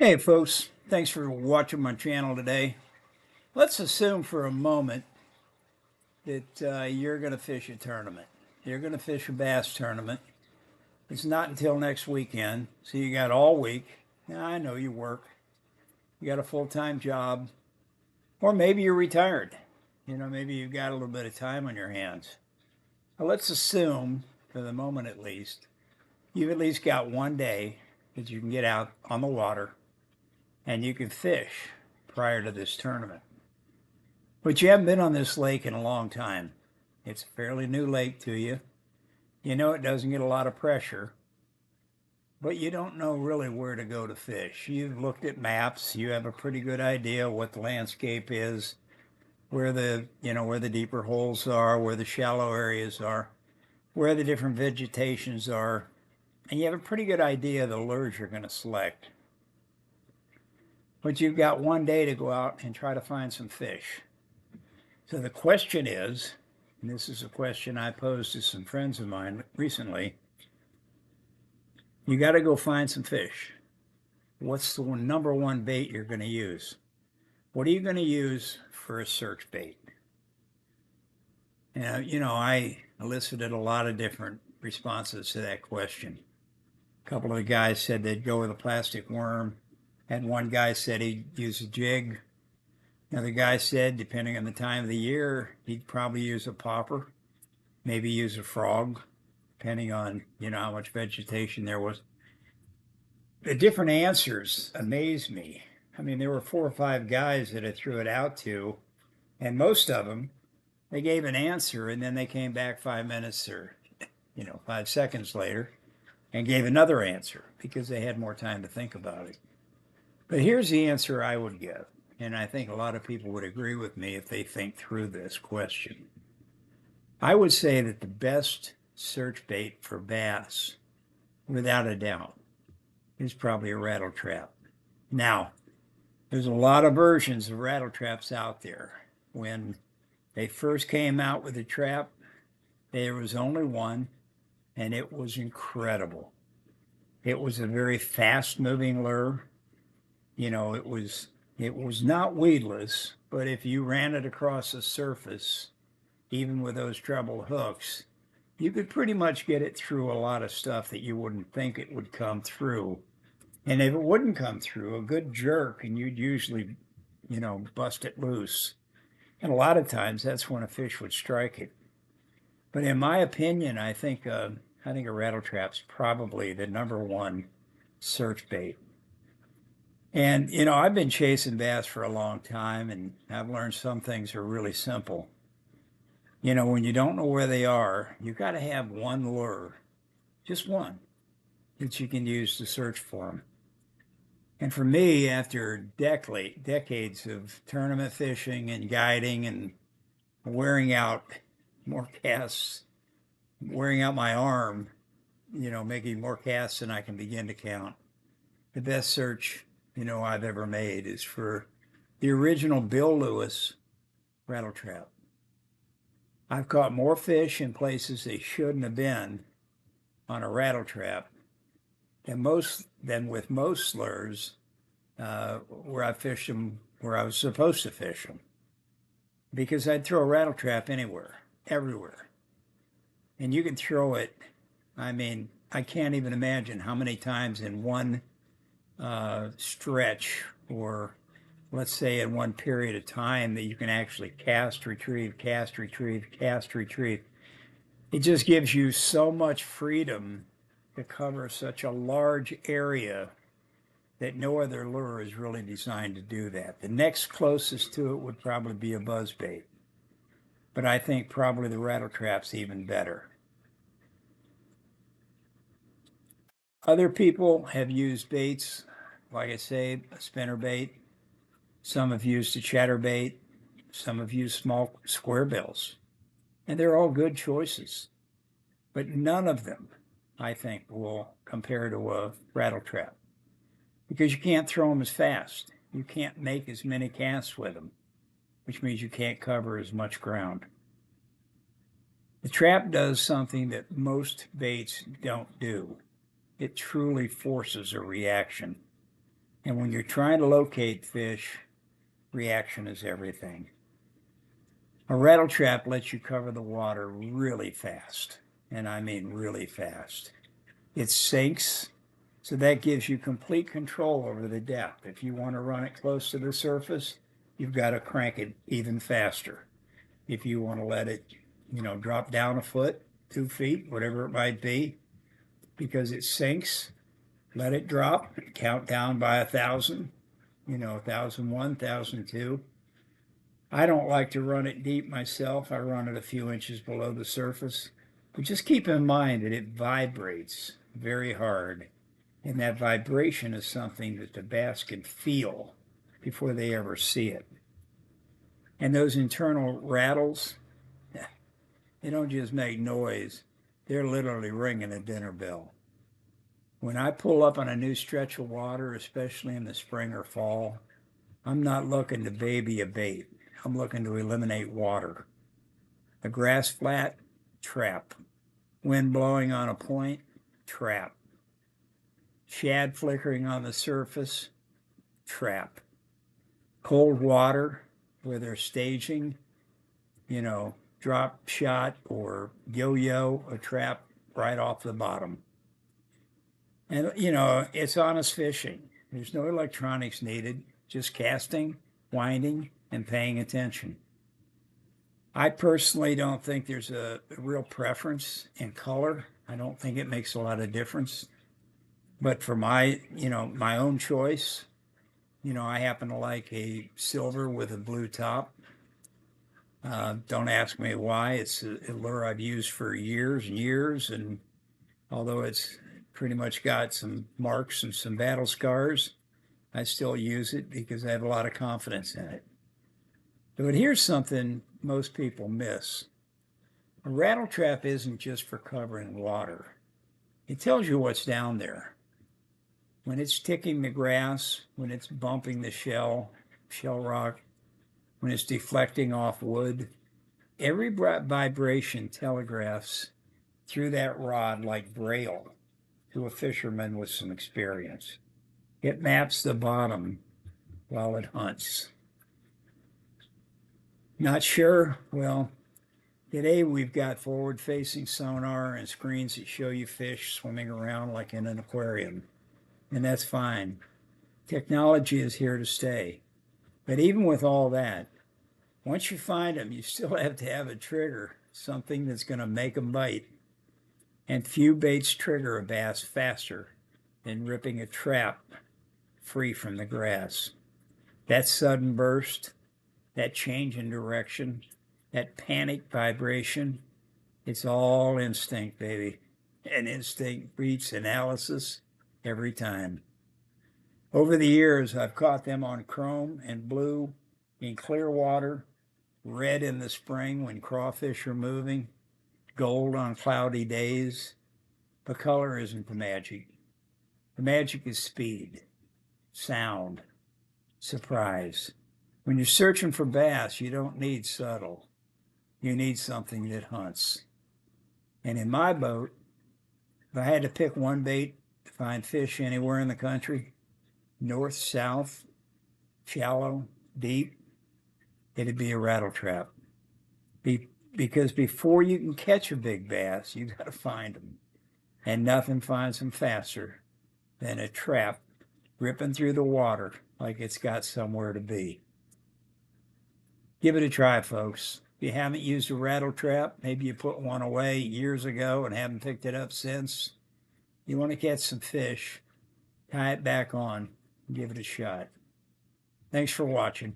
Hey folks, thanks for watching my channel today. Let's assume for a moment that you're going to fish a tournament. You're going to fish a bass tournament. It's not until next weekend, so you got all week. Now, I know you work. You got a full-time job, or maybe you're retired. Maybe you've got a little bit of time on your hands. But let's assume, for the moment at least, you've at least got one day that you can get out on the water and you can fish prior to this tournament. But you haven't been on this lake in a long time. It's a fairly new lake to you. You know it doesn't get a lot of pressure, but you don't know really where to go to fish. You've looked at maps. You have a pretty good idea what the landscape is, where the deeper holes are, where the shallow areas are, where the different vegetations are, and you have a pretty good idea of the lures you're going to select. But you've got one day to go out and try to find some fish. So the question is, and this is a question I posed to some friends of mine recently, you got to go find some fish. What's the number one bait you're going to use? What are you going to use for a search bait? I elicited a lot of different responses to that question. A couple of the guys said they'd go with a plastic worm, and one guy said he'd use a jig. Another guy said, depending on the time of the year, he'd probably use a popper, maybe use a frog, depending on, how much vegetation there was. The different answers amazed me. I mean, there were 4 or 5 guys that I threw it out to, and most of them, they gave an answer and then they came back 5 minutes or, 5 seconds later and gave another answer because they had more time to think about it. But here's the answer I would give, and I think a lot of people would agree with me if they think through this question. I would say that the best search bait for bass, without a doubt, is probably a rattle trap. Now, there's a lot of versions of rattle traps out there. When they first came out with the trap, there was only one, and it was incredible. It was a very fast-moving lure. It was not weedless, but if you ran it across the surface, even with those treble hooks, you could pretty much get it through a lot of stuff that you wouldn't think it would come through. And if it wouldn't come through, a good jerk, and you'd usually, bust it loose. And a lot of times that's when a fish would strike it. But in my opinion, I think a rattle trap's probably the number one search bait. And I've been chasing bass for a long time, and I've learned some things are really simple. When you don't know where they are, you got to have one lure, just one, that you can use to search for them. And for me, after decades of tournament fishing and guiding and wearing out more casts, wearing out my arm, making more casts than I can begin to count, the best search, I've ever made is for the original Bill Lewis rattle trap. I've caught more fish in places they shouldn't have been on a rattle trap than with most lures where I fished them where I was supposed to fish them. Because I'd throw a rattle trap anywhere, everywhere. And you can throw it, I mean, I can't even imagine how many times in one stretch, or let's say in one period of time, that you can actually cast, retrieve, cast, retrieve, cast, retrieve. It just gives you so much freedom to cover such a large area that no other lure is really designed to do that. The next closest to it would probably be a buzzbait, but I think probably the rattle trap's even better. Other people have used baits, like I say, a spinner bait. Some have used a chatterbait. Some have used small square bills. And they're all good choices. But none of them, I think, will compare to a rattle trap. Because you can't throw them as fast. You can't make as many casts with them, which means you can't cover as much ground. The trap does something that most baits don't do. It truly forces a reaction. And when you're trying to locate fish, reaction is everything. A rattle trap lets you cover the water really fast, and I mean really fast. It sinks, so that gives you complete control over the depth. If you want to run it close to the surface, you've got to crank it even faster. If you want to let it, drop down a foot, 2 feet, whatever it might be, because it sinks, let it drop, count down by 1,000, 1,001, 1,002. I don't like to run it deep myself. I run it a few inches below the surface. But just keep in mind that it vibrates very hard. And that vibration is something that the bass can feel before they ever see it. And those internal rattles, they don't just make noise, they're literally ringing a dinner bell. When I pull up on a new stretch of water, especially in the spring or fall, I'm not looking to baby a bait. I'm looking to eliminate water. A grass flat, trap. Wind blowing on a point, trap. Shad flickering on the surface, trap. Cold water where they're staging, drop shot or yo-yo, a trap right off the bottom. And, it's honest fishing. There's no electronics needed, just casting, winding, and paying attention. I personally don't think there's a real preference in color. I don't think it makes a lot of difference. But for my own choice, I happen to like a silver with a blue top. Don't ask me why. It's a lure I've used for years and years, and although it's pretty much got some marks and some battle scars, I still use it because I have a lot of confidence in it. But here's something most people miss. A rattle trap isn't just for covering water. It tells you what's down there. When it's ticking the grass, when it's bumping the shell rock, when it's deflecting off wood, every vibration telegraphs through that rod like braille to a fisherman with some experience. It maps the bottom while it hunts. Not sure? Well, today we've got forward-facing sonar and screens that show you fish swimming around like in an aquarium, and that's fine. Technology is here to stay. But even with all that, once you find them, you still have to have a trigger, something that's going to make them bite. And few baits trigger a bass faster than ripping a trap free from the grass. That sudden burst, that change in direction, that panic vibration, it's all instinct, baby. And instinct beats analysis every time. Over the years, I've caught them on chrome and blue in clear water, red in the spring when crawfish are moving, gold on cloudy days. But color isn't the magic. The magic is speed, sound, surprise. When you're searching for bass, you don't need subtle. You need something that hunts. And in my boat, if I had to pick one bait to find fish anywhere in the country, north, south, shallow, deep, it'd be a rattle trap. Because before you can catch a big bass, you've got to find them. And nothing finds them faster than a trap ripping through the water like it's got somewhere to be. Give it a try, folks. If you haven't used a rattle trap, maybe you put one away years ago and haven't picked it up since. You want to catch some fish, tie it back on, and give it a shot. Thanks for watching.